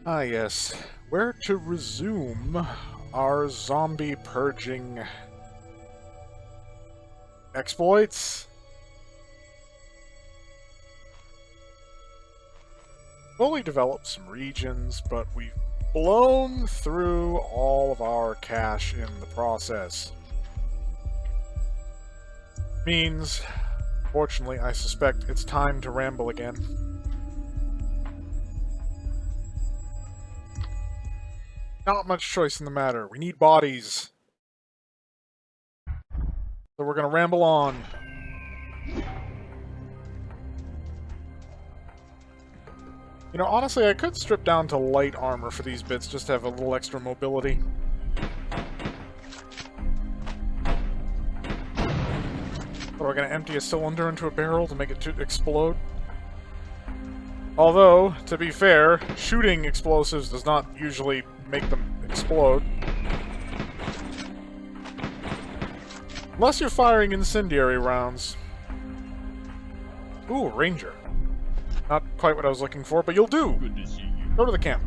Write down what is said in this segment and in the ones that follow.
Ah, yes. Where to resume our zombie purging exploits? Fully developed some regions, but we've blown through all of our cash in the process. Means, fortunately, I suspect it's time to ramble again. Not much choice in the matter. We need bodies. So we're gonna ramble on. You know, honestly, I could strip down to light armor for these bits just to have a little extra mobility. But we're gonna empty a cylinder into a barrel to make it explode. Although, to be fair, shooting explosives does not usually make them explode. Unless you're firing incendiary rounds. Ooh, ranger. Not quite what I was looking for, but you'll do! Good to see you. Go to the camp.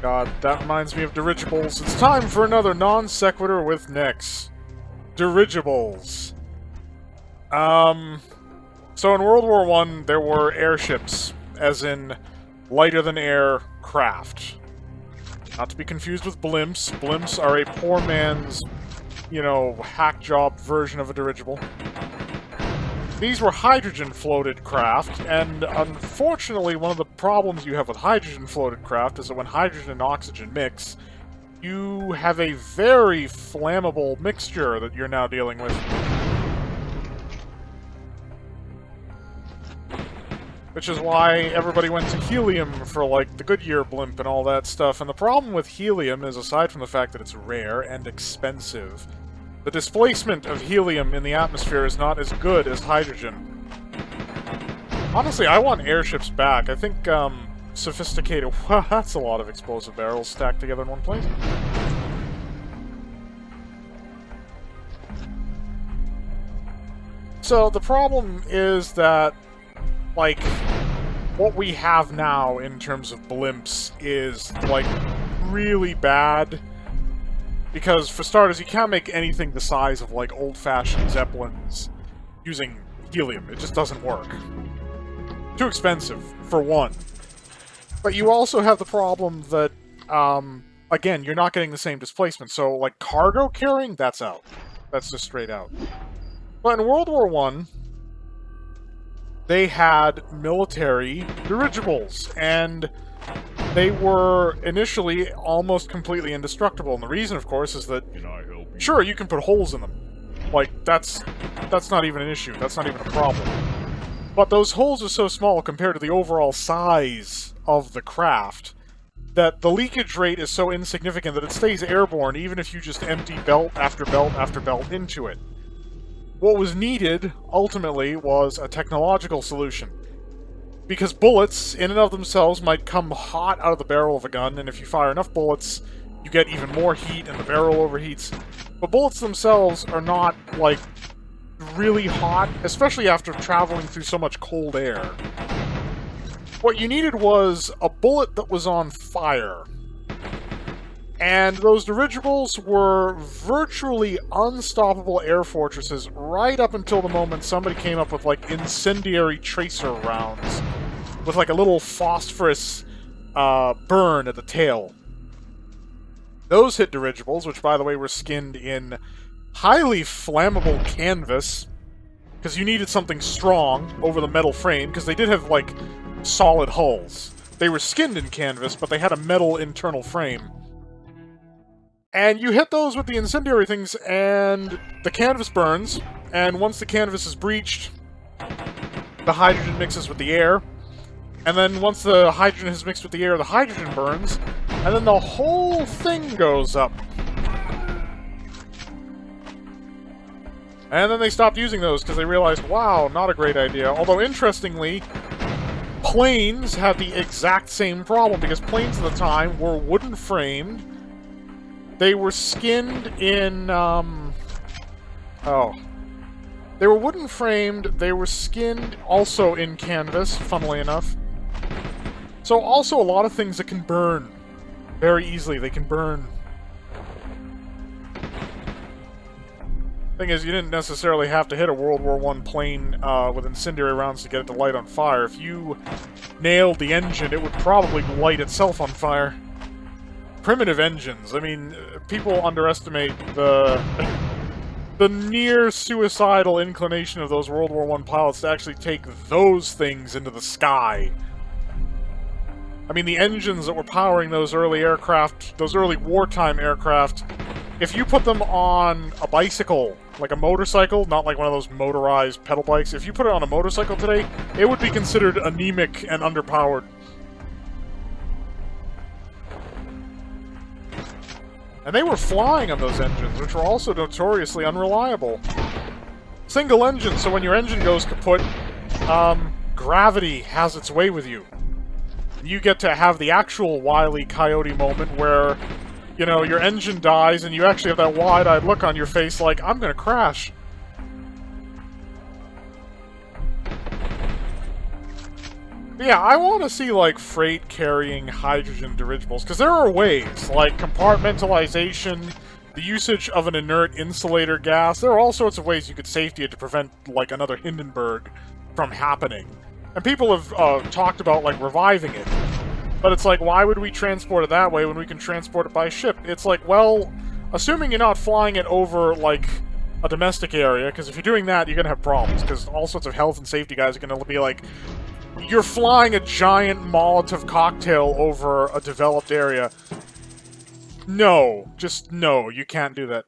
God, that reminds me of dirigibles. It's time for another non sequitur with Nex. Dirigibles. So in World War I, there were airships, as in lighter-than-air craft. Not to be confused with blimps. Blimps are a poor man's, hack job version of a dirigible. These were hydrogen-floated craft, and unfortunately, one of the problems you have with hydrogen-floated craft is that when hydrogen and oxygen mix, you have a very flammable mixture that you're now dealing with. Which is why everybody went to helium for, like, the Goodyear blimp and all that stuff. And the problem with helium is, aside from the fact that it's rare and expensive, the displacement of helium in the atmosphere is not as good as hydrogen. Honestly, I want airships back. I think, sophisticated... Well, that's a lot of explosive barrels stacked together in one place. So, the problem is that, like, what we have now in terms of blimps is, like, really bad. Because, for starters, you can't make anything the size of, like, old-fashioned Zeppelins using helium. It just doesn't work. Too expensive, for one. But you also have the problem that, again, you're not getting the same displacement. So, like, cargo carrying, that's out. That's just straight out. But in World War I, they had military dirigibles, and they were initially almost completely indestructible. And the reason, of course, is that, Can I help you? sure, you can put holes in them. Like, that's not even an issue. That's not even a problem. But those holes are so small compared to the overall size of the craft that the leakage rate is so insignificant that it stays airborne even if you just empty belt after belt after belt into it. What was needed, ultimately, was a technological solution. Because bullets, in and of themselves, might come hot out of the barrel of a gun, and if you fire enough bullets, you get even more heat and the barrel overheats. But bullets themselves are not, like, really hot, especially after traveling through so much cold air. What you needed was a bullet that was on fire. And those dirigibles were virtually unstoppable air fortresses right up until the moment somebody came up with, like, incendiary tracer rounds with, like, a little phosphorus burn at the tail. Those hit dirigibles, which, by the way, were skinned in highly flammable canvas, because you needed something strong over the metal frame, because they did have, like, solid hulls. They were skinned in canvas, but they had a metal internal frame. And you hit those with the incendiary things, and the canvas burns, and once the canvas is breached, the hydrogen mixes with the air, and then once the hydrogen has mixed with the air, the hydrogen burns, and then the whole thing goes up. And then they stopped using those because they realized, wow, not a great idea. Although, interestingly, planes had the exact same problem, because planes at the time were wooden framed. They were skinned in, They were wooden framed, they were skinned also in canvas, funnily enough. So also a lot of things that can burn very easily. They can burn. Thing is, you didn't necessarily have to hit a World War I plane with incendiary rounds to get it to light on fire. If you nailed the engine, it would probably light itself on fire. Primitive engines. I mean, people underestimate the near suicidal inclination of those World War I pilots to actually take those things into the sky. I mean, the engines that were powering those early aircraft, those early wartime aircraft, if you put them on a bicycle, like a motorcycle, not like one of those motorized pedal bikes, if you put it on a motorcycle today, it would be considered anemic and underpowered. And they were flying on those engines, which were also notoriously unreliable. Single engine, so when your engine goes kaput, gravity has its way with you. You get to have the actual Wile E. Coyote moment where, you know, your engine dies and you actually have that wide-eyed look on your face like, I'm gonna crash. But yeah, I want to see, like, freight-carrying hydrogen dirigibles, because there are ways, like compartmentalization, the usage of an inert insulator gas. There are all sorts of ways you could safety it to prevent, like, another Hindenburg from happening. And people have talked about, like, reviving it. But it's like, why would we transport it that way when we can transport it by ship? It's like, well, assuming you're not flying it over, like, a domestic area, because if you're doing that, you're going to have problems, because all sorts of health and safety guys are going to be like, you're flying a giant Molotov cocktail over a developed area. No. Just no, you can't do that.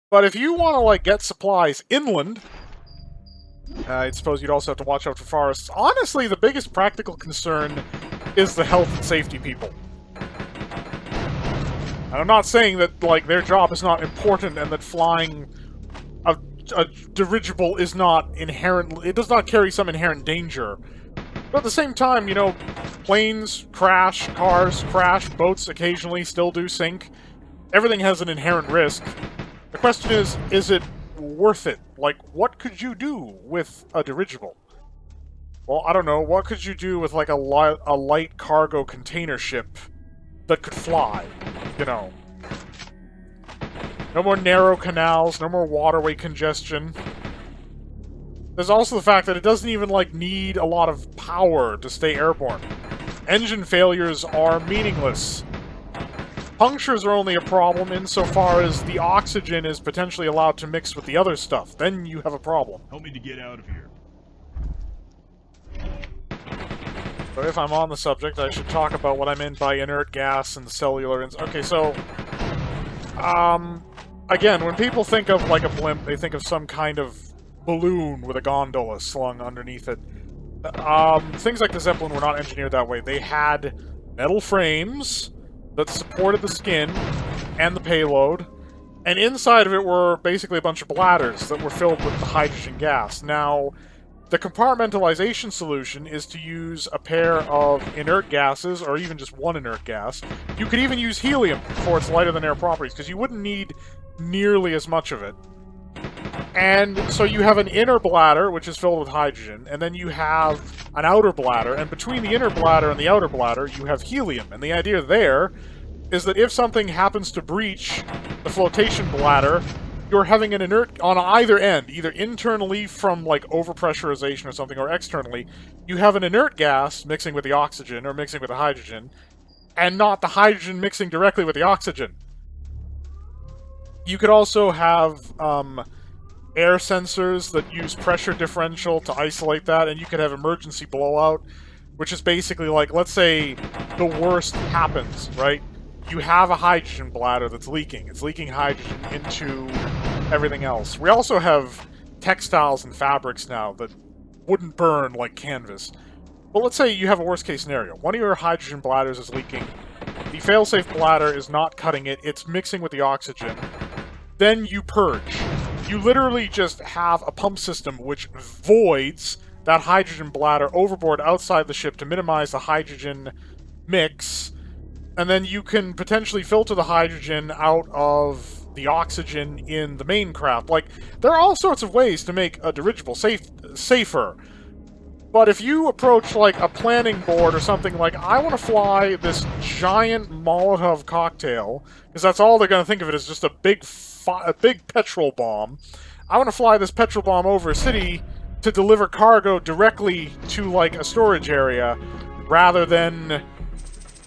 But if you want to, like, get supplies inland, I suppose you'd also have to watch out for forests. Honestly, the biggest practical concern is the health and safety people. And I'm not saying that, like, their job is not important and that flying a dirigible is not inherently... It does not carry some inherent danger. But at the same time, you know, planes crash, cars crash, boats occasionally still do sink. Everything has an inherent risk. The question is it worth it? Like, what could you do with a dirigible? Well, I don't know. What could you do with, like, a light cargo container ship that could fly? You know. No more narrow canals, no more waterway congestion. There's also the fact that it doesn't even, like, need a lot of power to stay airborne. Engine failures are meaningless. Punctures are only a problem insofar as the oxygen is potentially allowed to mix with the other stuff. Then you have a problem. Help me to get out of here. So if I'm on the subject, I should talk about what I meant by inert gas and cellular... Okay, so... again, when people think of, like, a blimp, they think of some kind of balloon with a gondola slung underneath it. Things like the Zeppelin were not engineered that way. They had metal frames that supported the skin and the payload, and inside of it were basically a bunch of bladders that were filled with the hydrogen gas. Now, the compartmentalization solution is to use a pair of inert gases, or even just one inert gas. You could even use helium for its lighter-than-air properties, because you wouldn't need nearly as much of it. And so you have an inner bladder, which is filled with hydrogen, and then you have an outer bladder, and between the inner bladder and the outer bladder, you have helium. And the idea there is that if something happens to breach the flotation bladder, you're having an inert on either end, either internally from, like, overpressurization or something, or externally. You have an inert gas mixing with the oxygen, or mixing with the hydrogen, and not the hydrogen mixing directly with the oxygen. You could also have, air sensors that use pressure differential to isolate that, and you could have emergency blowout, which is basically like, let's say the worst happens, right? You have a hydrogen bladder that's leaking. It's leaking hydrogen into everything else. We also have textiles and fabrics now that wouldn't burn like canvas. But let's say you have a worst case scenario. One of your hydrogen bladders is leaking. The failsafe bladder is not cutting it. It's mixing with the oxygen. Then you purge. You literally just have a pump system which voids that hydrogen bladder overboard outside the ship to minimize the hydrogen mix, and then you can potentially filter the hydrogen out of the oxygen in the main craft. Like, there are all sorts of ways to make a dirigible safer. But if you approach, like, a planning board or something like, I want to fly this giant Molotov cocktail, because that's all they're going to think of it as, just a big petrol bomb. I want to fly this petrol bomb over a city to deliver cargo directly to, like, a storage area, rather than,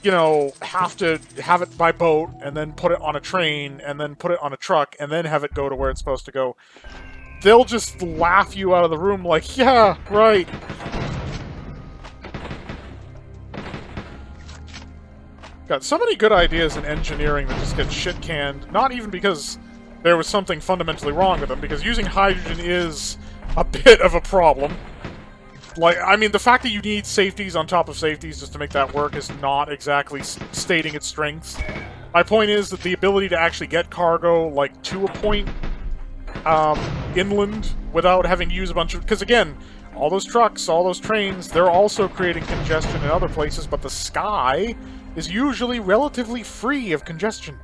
you know, have to have it by boat, and then put it on a train, and then put it on a truck, and then have it go to where it's supposed to go. They'll just laugh you out of the room like, yeah, right. Got so many good ideas in engineering that just get shit-canned, not even because there was something fundamentally wrong with them, because using hydrogen is a bit of a problem. Like, I mean, the fact that you need safeties on top of safeties just to make that work is not exactly stating its strengths. My point is that the ability to actually get cargo, like, to a point inland without having to use a bunch of... Because, again, all those trucks, all those trains, they're also creating congestion in other places, but the sky is usually relatively free of congestion.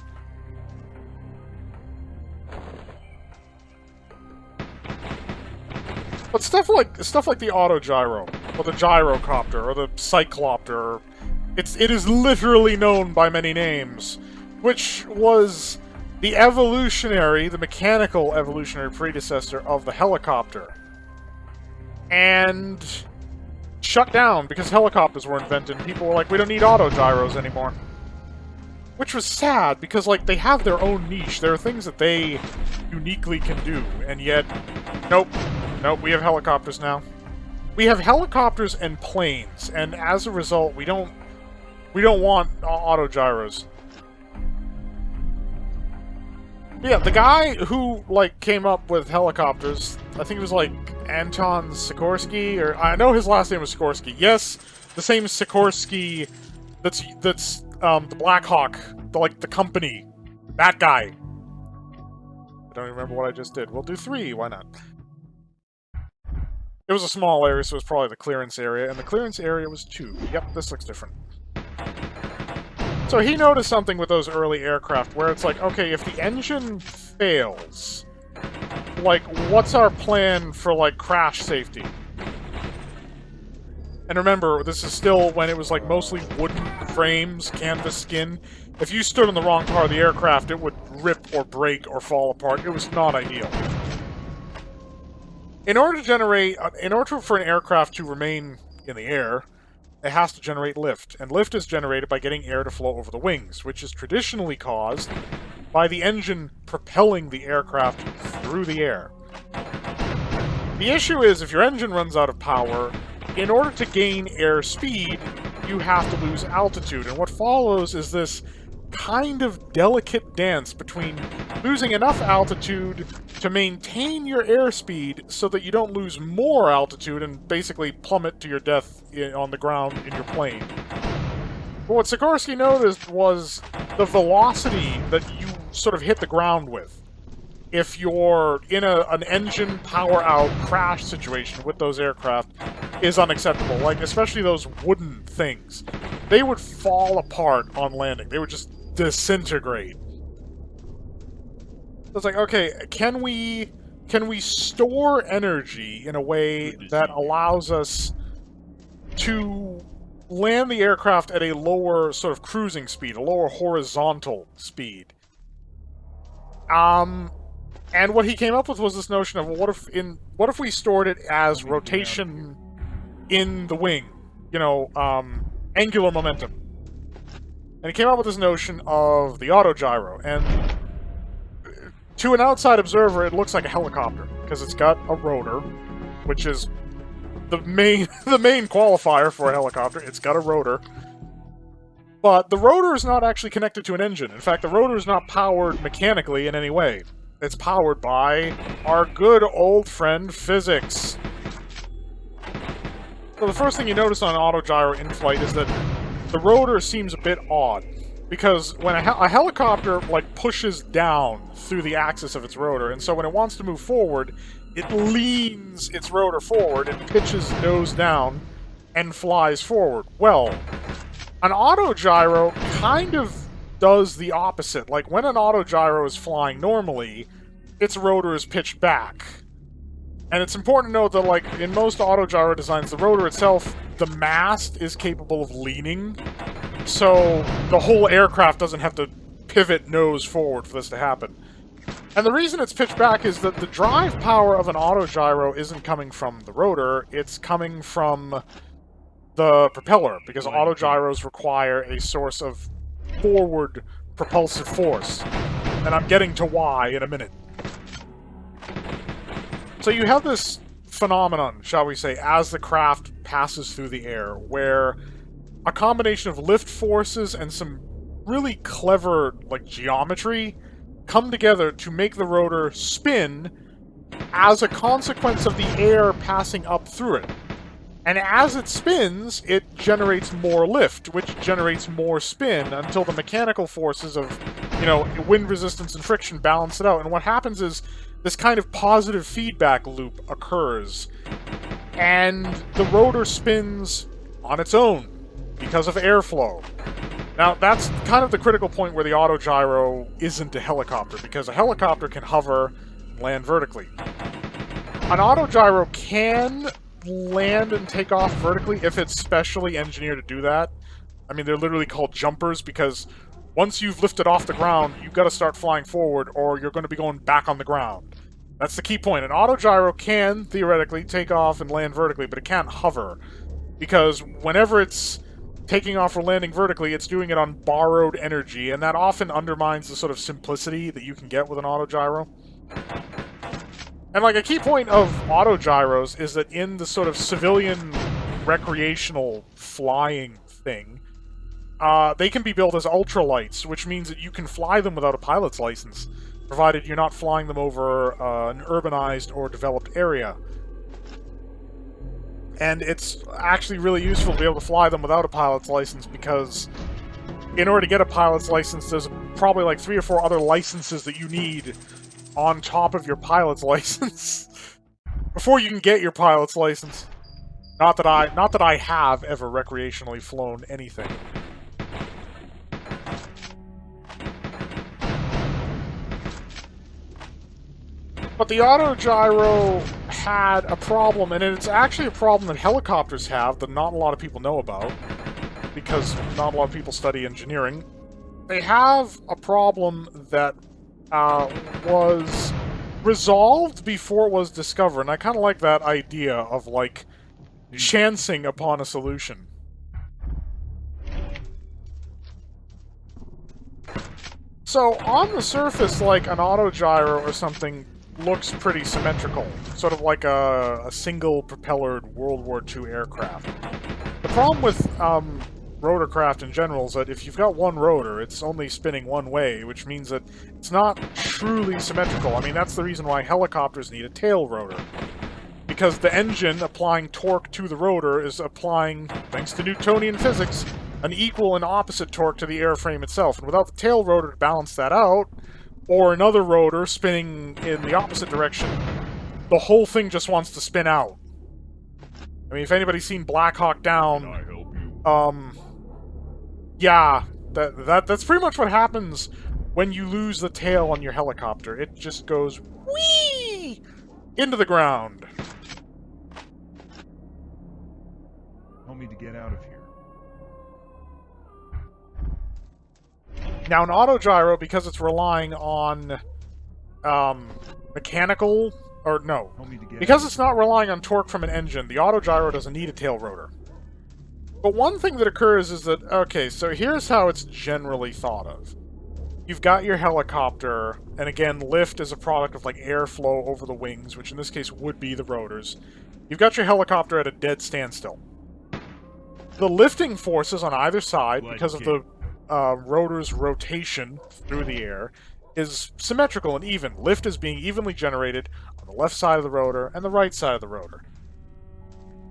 But stuff like the autogyro, or the gyrocopter, or the cyclopter, it is literally known by many names, which was the mechanical evolutionary predecessor of the helicopter. And shut down because helicopters were invented and people were like, we don't need autogyros anymore. Which was sad, because, like, they have their own niche. There are things that they uniquely can do, and yet, nope, we have helicopters now. We have helicopters and planes, and as a result, we don't want autogyros. Yeah, the guy who, like, came up with helicopters, I think it was, like, Anton Sikorsky, or I know his last name was Sikorsky. Yes, the same Sikorsky that's the Black Hawk, the company. That guy. I don't remember what I just did. We'll do 3, why not? It was a small area, so it was probably the clearance area, and the clearance area was 2. Yep, this looks different. So he noticed something with those early aircraft, where it's like, okay, if the engine fails, like, what's our plan for, like, crash safety? And remember, this is still when it was, like, mostly wooden frames, canvas skin. If you stood on the wrong part of the aircraft, it would rip or break or fall apart. It was not ideal. In order for an aircraft to remain in the air, it has to generate lift. And lift is generated by getting air to flow over the wings, which is traditionally caused by the engine propelling the aircraft through the air. The issue is, if your engine runs out of power, in order to gain air speed, you have to lose altitude, and what follows is this kind of delicate dance between losing enough altitude to maintain your airspeed so that you don't lose more altitude and basically plummet to your death on the ground in your plane. But what Sikorsky noticed was the velocity that you sort of hit the ground with. If you're in an engine power-out crash situation with those aircraft, is unacceptable. Like, especially those wooden things. They would fall apart on landing. They would just disintegrate. So it's like, okay, can we store energy in a way that allows us to land the aircraft at a lower sort of cruising speed, a lower horizontal speed? And what he came up with was this notion of, well, what if we stored it as rotation in the wing? You know, angular momentum. And he came up with this notion of the autogyro, and to an outside observer, it looks like a helicopter, because it's got a rotor, which is the main qualifier for a helicopter. It's got a rotor. But the rotor is not actually connected to an engine. In fact, the rotor is not powered mechanically in any way. It's powered by our good old friend, physics. So the first thing you notice on an autogyro in flight is that the rotor seems a bit odd. Because when a helicopter, like, pushes down through the axis of its rotor, and so when it wants to move forward, it leans its rotor forward and pitches nose down and flies forward. Well, an autogyro kind of does the opposite. Like, when an autogyro is flying normally, its rotor is pitched back. And it's important to note that, like, in most autogyro designs, the rotor itself, the mast is capable of leaning, so the whole aircraft doesn't have to pivot nose forward for this to happen. And the reason it's pitched back is that the drive power of an autogyro isn't coming from the rotor, it's coming from the propeller, because autogyros require a source of forward propulsive force. And I'm getting to why in a minute. So you have this phenomenon, shall we say, as the craft passes through the air, where a combination of lift forces and some really clever, like, geometry come together to make the rotor spin as a consequence of the air passing up through it. And as it spins, it generates more lift, which generates more spin until the mechanical forces of, you know, wind resistance and friction balance it out. And what happens is this kind of positive feedback loop occurs, and the rotor spins on its own because of airflow. Now, that's kind of the critical point where the autogyro isn't a helicopter, because a helicopter can hover and land vertically. An autogyro can land and take off vertically if it's specially engineered to do that. I mean, they're literally called jumpers, because once you've lifted off the ground, you've got to start flying forward, or you're going to be going back on the ground. That's the key point. An autogyro can, theoretically, take off and land vertically, but it can't hover, because whenever it's taking off or landing vertically, it's doing it on borrowed energy, and that often undermines the sort of simplicity that you can get with an autogyro. And, like, a key point of autogyros is that in the sort of civilian recreational flying thing, they can be built as ultralights, which means that you can fly them without a pilot's license, provided you're not flying them over an urbanized or developed area. And it's actually really useful to be able to fly them without a pilot's license, because in order to get a pilot's license, there's probably like 3 or 4 other licenses that you need on top of your pilot's license before you can get your pilot's license. Not that I have ever recreationally flown anything. But the autogyro had a problem, and it's actually a problem that helicopters have that not a lot of people know about, because not a lot of people study engineering. They have a problem that was resolved before it was discovered, and I kind of like that idea of, like, chancing upon a solution. So, on the surface, like, an autogyro or something looks pretty symmetrical, sort of like a single-propellered World War II aircraft. The problem with rotorcraft in general is that if you've got one rotor, it's only spinning one way, which means that it's not truly symmetrical. I mean, that's the reason why helicopters need a tail rotor, because the engine applying torque to the rotor is applying, thanks to Newtonian physics, an equal and opposite torque to the airframe itself, and without the tail rotor to balance that out, or another rotor spinning in the opposite direction, the whole thing just wants to spin out. I mean, if anybody's seen Black Hawk Down, Can I help you? yeah, that's pretty much what happens when you lose the tail on your helicopter. It just goes whee into the ground. Help me to get out of here. Now, an autogyro, because it's relying on mechanical, or no, Help me to get because out. it's not relying on torque from an engine, the autogyro doesn't need a tail rotor. But one thing that occurs is that, okay, so here's how it's generally thought of. You've got your helicopter, and again, lift is a product of, like, airflow over the wings, which in this case would be the rotors. You've got your helicopter at a dead standstill. The lifting forces on either side, because of the rotor's rotation through the air, is symmetrical and even. Lift is being evenly generated on the left side of the rotor and the right side of the rotor.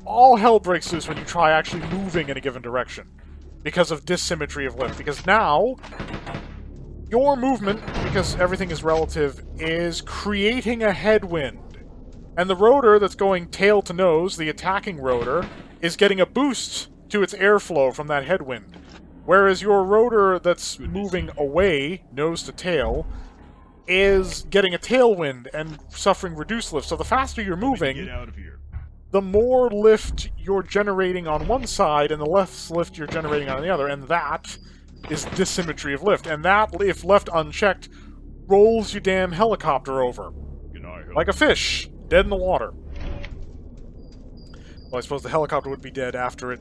All hell breaks loose when you try actually moving in a given direction, because of dissymmetry of lift. Because now, your movement, because everything is relative, is creating a headwind. And the rotor that's going tail to nose, the attacking rotor, is getting a boost to its airflow from that headwind. Whereas your rotor that's moving away, nose to tail, is getting a tailwind and suffering reduced lift. So the faster you're moving, Get out of here. the more lift you're generating on one side and the less lift you're generating on the other, and that is dissymmetry of lift. And that, if left unchecked, rolls your damn helicopter over. Like a fish, dead in the water. Well, I suppose the helicopter would be dead after it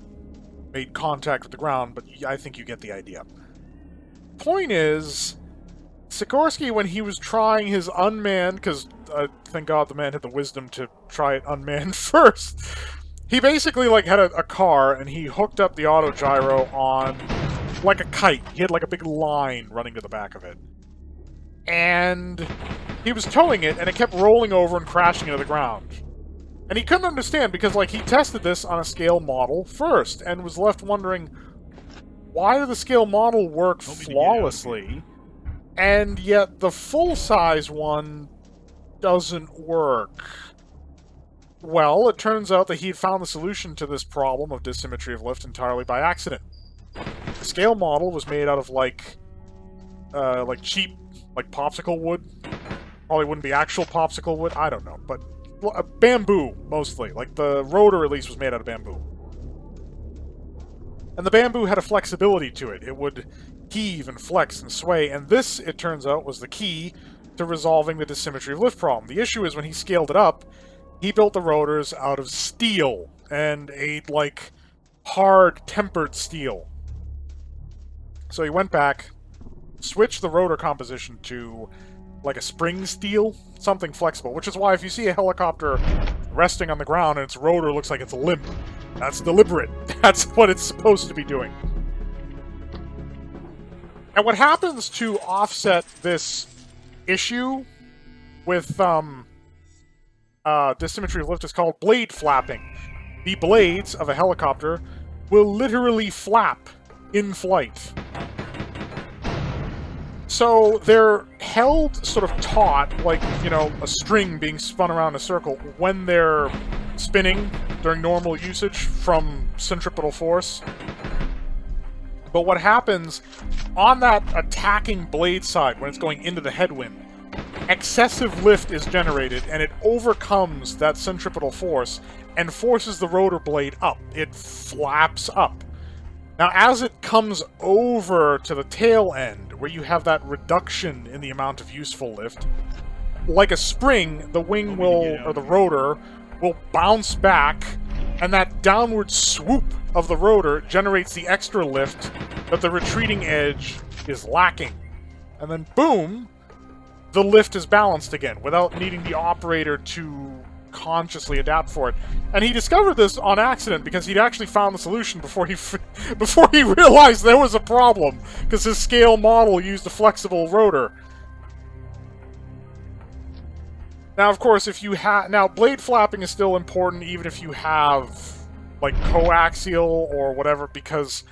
made contact with the ground, but I think you get the idea. Point is, Sikorsky, when he was trying his unmanned, because thank God the man had the wisdom to try it unmanned first, he basically like had a car and he hooked up the auto gyro on like a kite. He had like a big line running to the back of it. And he was towing it and it kept rolling over and crashing into the ground. And he couldn't understand because like he tested this on a scale model first and was left wondering, why did the scale model work flawlessly and yet the full-size one doesn't work? Well, it turns out that he'd found the solution to this problem of dissymmetry of lift entirely by accident. The scale model was made out of like cheap, like popsicle wood. Probably wouldn't be actual popsicle wood, I don't know, but bamboo, mostly. Like, the rotor, at least, was made out of bamboo. And the bamboo had a flexibility to it. It would heave and flex and sway, and this, it turns out, was the key to resolving the dissymmetry of lift problem. The issue is when he scaled it up, he built the rotors out of steel, and a, like, hard, tempered steel. So he went back, switched the rotor composition to like a spring steel, something flexible, which is why if you see a helicopter resting on the ground and its rotor looks like it's limp, that's deliberate. That's what it's supposed to be doing. And what happens to offset this issue with dissymmetry of lift is called blade flapping. The blades of a helicopter will literally flap in flight. So they're held sort of taut, like, you know, a string being spun around in a circle when they're spinning during normal usage from centripetal force. But what happens on that attacking blade side when it's going into the headwind, excessive lift is generated and it overcomes that centripetal force and forces the rotor blade up. It flaps up. Now, as it comes over to the tail end, where you have that reduction in the amount of useful lift, like a spring, the wing will, or the rotor, will bounce back, and that downward swoop of the rotor generates the extra lift that the retreating edge is lacking. And then, boom, the lift is balanced again, without needing the operator to consciously adapt for it. And he discovered this on accident because he'd actually found the solution before he realized there was a problem, because his scale model used a flexible rotor. Now, of course, if you have... Now, blade flapping is still important even if you have, like, coaxial or whatever, because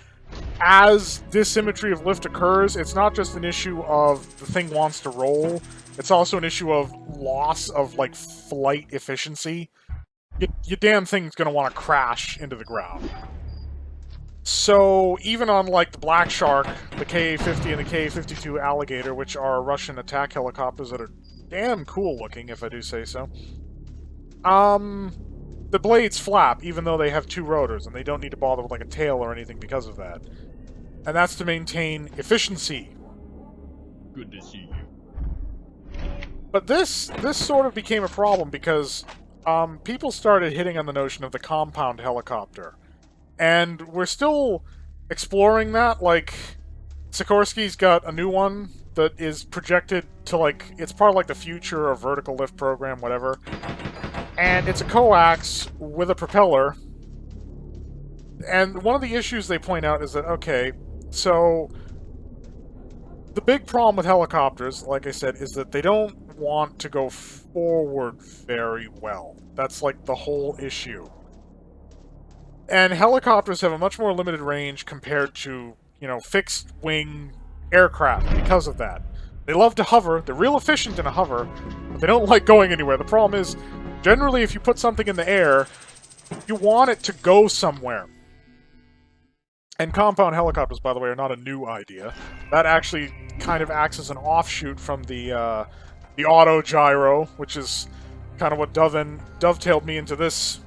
as dissymmetry of lift occurs, it's not just an issue of the thing wants to roll, it's also an issue of loss of, like, flight efficiency. Your damn thing's gonna want to crash into the ground. So, even on, like, the Black Shark, the Ka-50 and the Ka-52 Alligator, which are Russian attack helicopters that are damn cool looking, if I do say so, the blades flap, even though they have two rotors, and they don't need to bother with, like, a tail or anything because of that. And that's to maintain efficiency. Good to see you. But this sort of became a problem because people started hitting on the notion of the compound helicopter. And we're still exploring that. Like, Sikorsky's got a new one that is projected to, like, it's part of, like, the future or vertical lift program, whatever. And it's a coax with a propeller. And one of the issues they point out is that, okay, so the big problem with helicopters, like I said, is that they don't want to go forward very well. That's, like, the whole issue. And helicopters have a much more limited range compared to, you know, fixed-wing aircraft because of that. They love to hover, they're real efficient in a hover, but they don't like going anywhere. The problem is, generally, if you put something in the air, you want it to go somewhere. And compound helicopters, by the way, are not a new idea. That actually kind of acts as an offshoot from the auto gyro, which is kind of what dovetailed me into this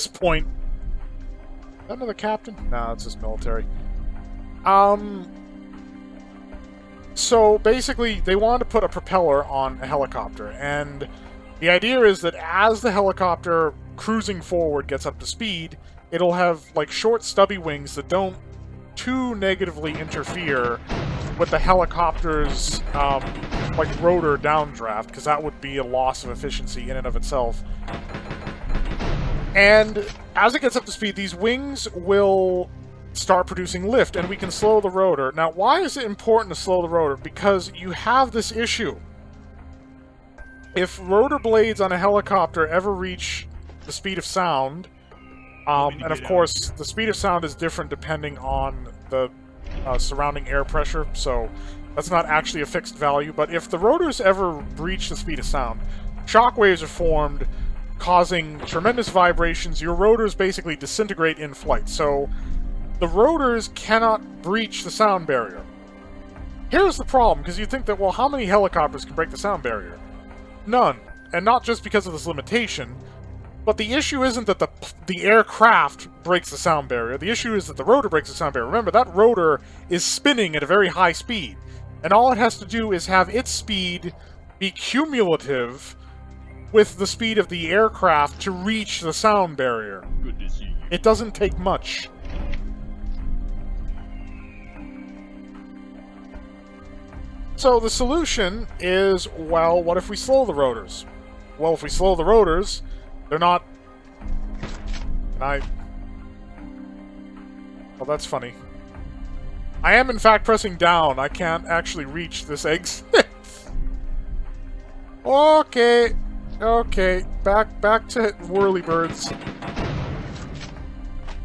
point. Is that another captain? No, it's just military. So basically, they wanted to put a propeller on a helicopter, and the idea is that as the helicopter cruising forward gets up to speed, it'll have like short stubby wings that don't too negatively interfere with the helicopter's like rotor downdraft, because that would be a loss of efficiency in and of itself. And as it gets up to speed, these wings will start producing lift, and we can slow the rotor. Now, why is it important to slow the rotor? Because you have this issue. If rotor blades on a helicopter ever reach the speed of sound, and of course, the speed of sound is different depending on the surrounding air pressure, so that's not actually a fixed value, but if the rotors ever reach the speed of sound, shock waves are formed, causing tremendous vibrations. Your rotors basically disintegrate in flight, so the rotors cannot breach the sound barrier. Here's the problem, because you think that, well, how many helicopters can break the sound barrier? None. And not just because of this limitation, but the issue isn't that the aircraft breaks the sound barrier. The issue is that the rotor breaks the sound barrier. Remember, that rotor is spinning at a very high speed, and all it has to do is have its speed be cumulative with the speed of the aircraft to reach the sound barrier. Good to see you. It doesn't take much. So the solution is, well, what if we slow the rotors? Well, if we slow the rotors, they're not... Well, that's funny. I am, in fact, pressing down. I can't actually reach this exit. Okay. Okay. Back to whirlybirds.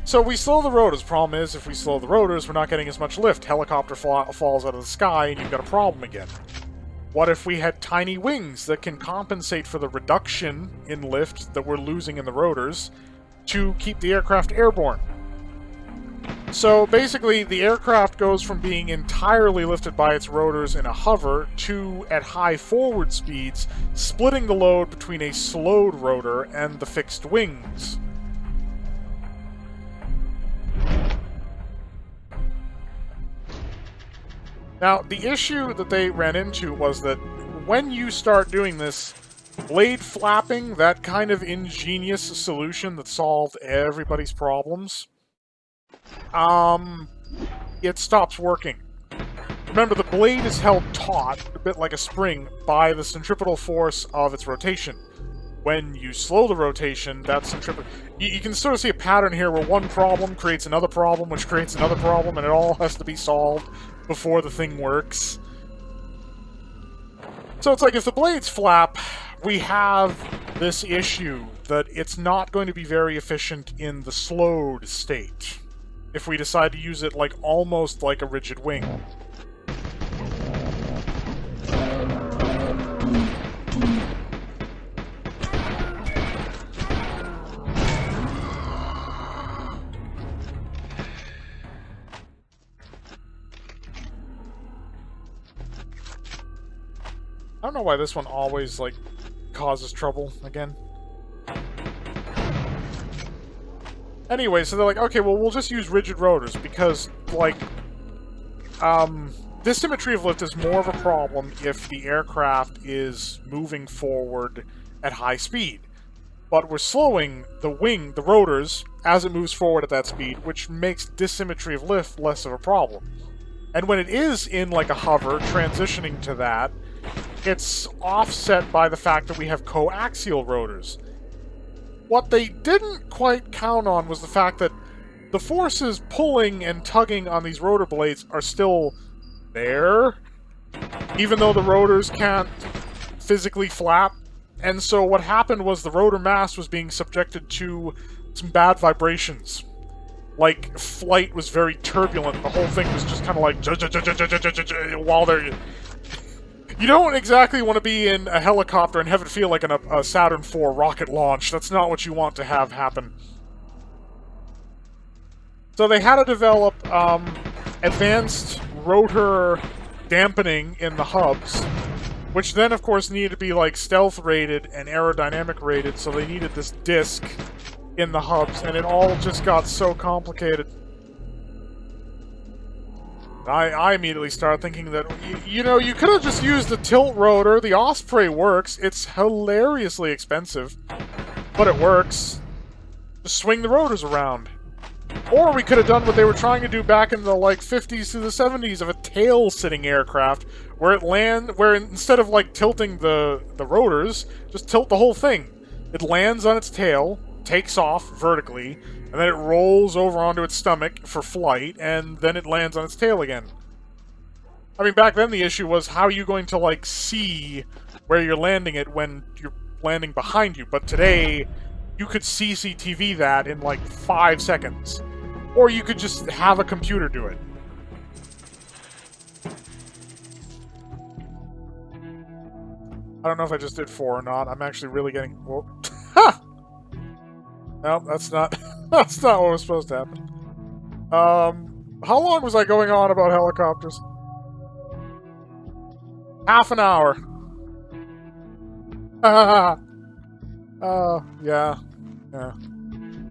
So we slow the rotors. Problem is, if we slow the rotors, we're not getting as much lift. Helicopter falls out of the sky, and you've got a problem again. What if we had tiny wings that can compensate for the reduction in lift that we're losing in the rotors to keep the aircraft airborne? So basically, the aircraft goes from being entirely lifted by its rotors in a hover to, at high forward speeds, splitting the load between a slowed rotor and the fixed wings. Now, the issue that they ran into was that when you start doing this, blade flapping, that kind of ingenious solution that solved everybody's problems, it stops working. Remember, the blade is held taut, a bit like a spring, by the centripetal force of its rotation. When you slow the rotation, that centripetal... You can sort of see a pattern here where one problem creates another problem, which creates another problem, and it all has to be solved before the thing works. So it's like, if the blades flap, we have this issue that it's not going to be very efficient in the slowed state if we decide to use it like almost like a rigid wing. I don't know why this one always, like, causes trouble again. Anyway, so they're like, okay, well, we'll just use rigid rotors, because, like, dissymmetry of lift is more of a problem if the aircraft is moving forward at high speed. But we're slowing the rotors, as it moves forward at that speed, which makes dissymmetry of lift less of a problem. And when it is in, like, a hover, transitioning to that, it's offset by the fact that we have coaxial rotors. What they didn't quite count on was the fact that the forces pulling and tugging on these rotor blades are still there, even though the rotors can't physically flap. And so what happened was the rotor mass was being subjected to some bad vibrations. Like, flight was very turbulent. The whole thing was just kind of like while they're... You don't exactly want to be in a helicopter and have it feel like a Saturn IV rocket launch. That's not what you want to have happen. So they had to develop advanced rotor dampening in the hubs, which then, of course, needed to be like stealth rated and aerodynamic rated, so they needed this disc in the hubs, and it all just got so complicated. I immediately started thinking that, you know, you could have just used the tilt rotor. The Osprey works. It's hilariously expensive, but it works. Just swing the rotors around. Or we could have done what they were trying to do back in the, like, 50s to the 70s of a tail-sitting aircraft, where instead of, like, tilting the rotors, just tilt the whole thing. It lands on its tail, takes off vertically, and then it rolls over onto its stomach for flight, and then it lands on its tail again. I mean, back then the issue was how are you going to, like, see where you're landing it when you're landing behind you, but today you could CCTV that in, like, 5 seconds. Or you could just have a computer do it. I don't know if I just did 4 or not. I'm actually really getting... Whoa. Ha! No, that's not... that's not what was supposed to happen. How long was I going on about helicopters? Half an hour. Yeah.